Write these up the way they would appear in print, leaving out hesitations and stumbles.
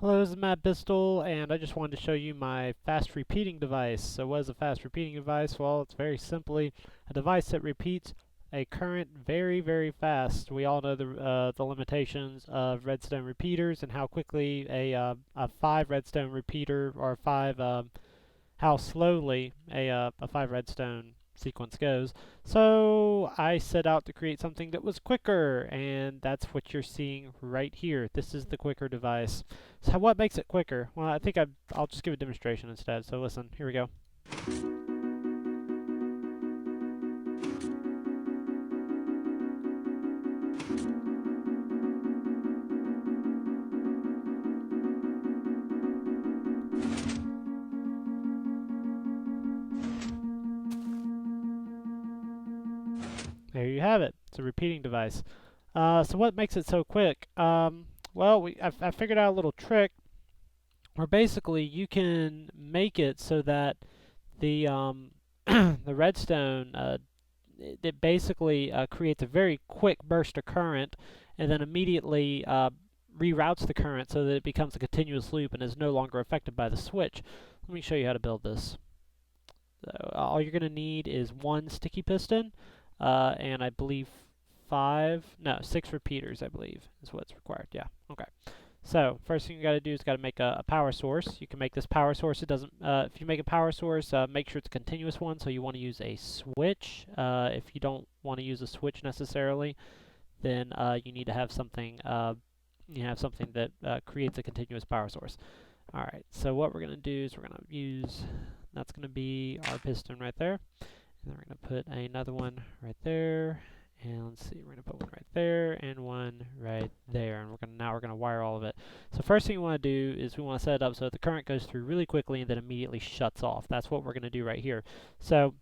Hello, this is Matt Bistel, and I just wanted to show you my fast repeating device. So what is a fast repeating device? Well, it's very simply a device that repeats a current very, very fast. We all know the limitations of redstone repeaters and how quickly a 5 redstone repeater or how slowly a 5 redstone sequence goes. So I set out to create something that was quicker, and that's what you're seeing right here. This is the quicker device. So what makes it quicker? Well, I'll just give a demonstration instead. So listen, here we go. There you have it. It's a repeating device. So what makes it so quick? Well, I figured out a little trick where basically you can make it so that the the redstone it basically creates a very quick burst of current and then immediately reroutes the current so that it becomes a continuous loop and is no longer affected by the switch. Let me show you how to build this. So, all you're going to need is one sticky piston and I believe six repeaters, I believe, is what's required. Yeah, okay. So first thing you got to do is got to make a power source. You can make this power source. It doesn't. If you make a power source, make sure it's a continuous one. So you want to use a switch. If you don't want to use a switch necessarily, then you need to have something. You have something that creates a continuous power source. All right. So what we're going to do is we're going to use. That's going to be our piston right there, and then we're going to put another one right there. And let's see, we're going to put one right there and one right there. And we're going to wire all of it. So first thing we want to do is we want to set it up so that the current goes through really quickly and then immediately shuts off. That's what we're going to do right here. So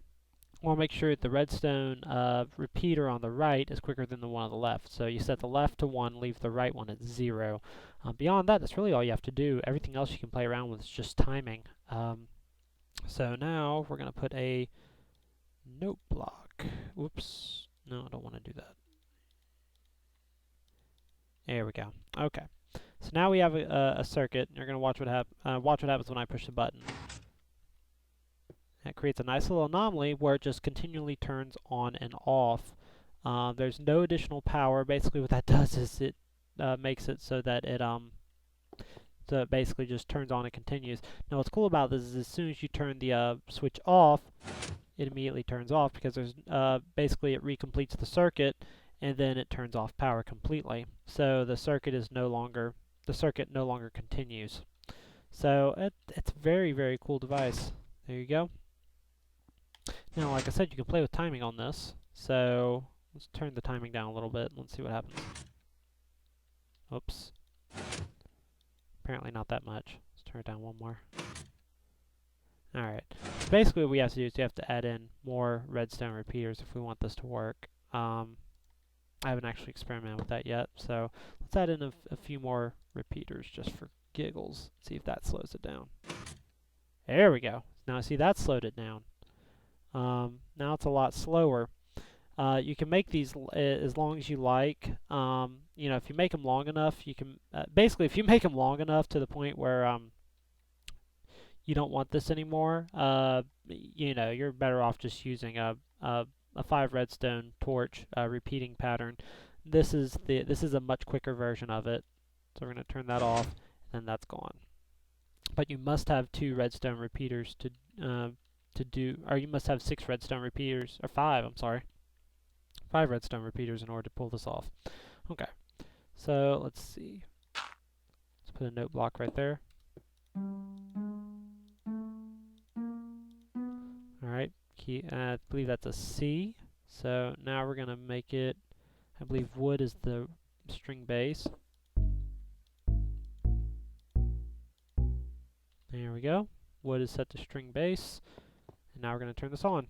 we'll make sure that the redstone repeater on the right is quicker than the one on the left. So you set the left to 1, leave the right one at 0. Beyond that, that's really all you have to do. Everything else you can play around with is just timing. So now we're going to put a note block. Whoops. No, I don't want to do that. There we go. Okay. So now we have a circuit. You're going to watch what happens when I push the button. It creates a nice little anomaly where it just continually turns on and off. There's no additional power. Basically, what that does is it makes it so that it basically just turns on and continues. Now, what's cool about this is as soon as you turn the switch off, it immediately turns off because there's basically it recompletes the circuit and then it turns off power completely. So the circuit no longer continues. So it's a very, very cool device. There you go. Now, like I said, you can play with timing on this. So let's turn the timing down a little bit. Let's see what happens. Oops. Apparently not that much. Let's turn it down one more. Alright, so basically what we have to do is we have to add in more redstone repeaters if we want this to work. I haven't actually experimented with that yet, so let's add in a few more repeaters just for giggles. See if that slows it down. There we go. Now see, that slowed it down. Now it's a lot slower. You can make these as long as you like. You know, if you make them long enough, you can basically if you make them long enough to the point where you don't want this anymore, you know, you're better off just using a 5 redstone torch repeating pattern. This is a much quicker version of it. So we're going to turn that off, and then that's gone. But you must have 2 redstone repeaters or you must have 6 redstone repeaters, or 5, I'm sorry. 5 redstone repeaters in order to pull this off. Okay, so let's see. Let's put a note block right there. Alright, I believe that's a C. So now we're going to make it, I believe wood is the string base. There we go. Wood is set to string base. And now we're going to turn this on.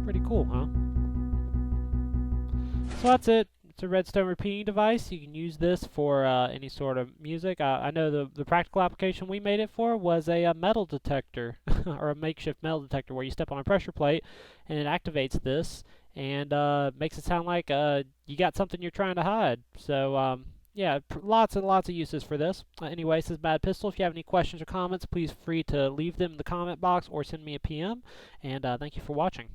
Pretty cool, huh? So that's it. It's a redstone repeating device. You can use this for any sort of music. I know the practical application we made it for was a metal detector or a makeshift metal detector where you step on a pressure plate and it activates this and makes it sound like you got something you're trying to hide. So yeah, lots and lots of uses for this. Anyway, this is Bad Pistol. If you have any questions or comments, please free to leave them in the comment box or send me a PM. And thank you for watching.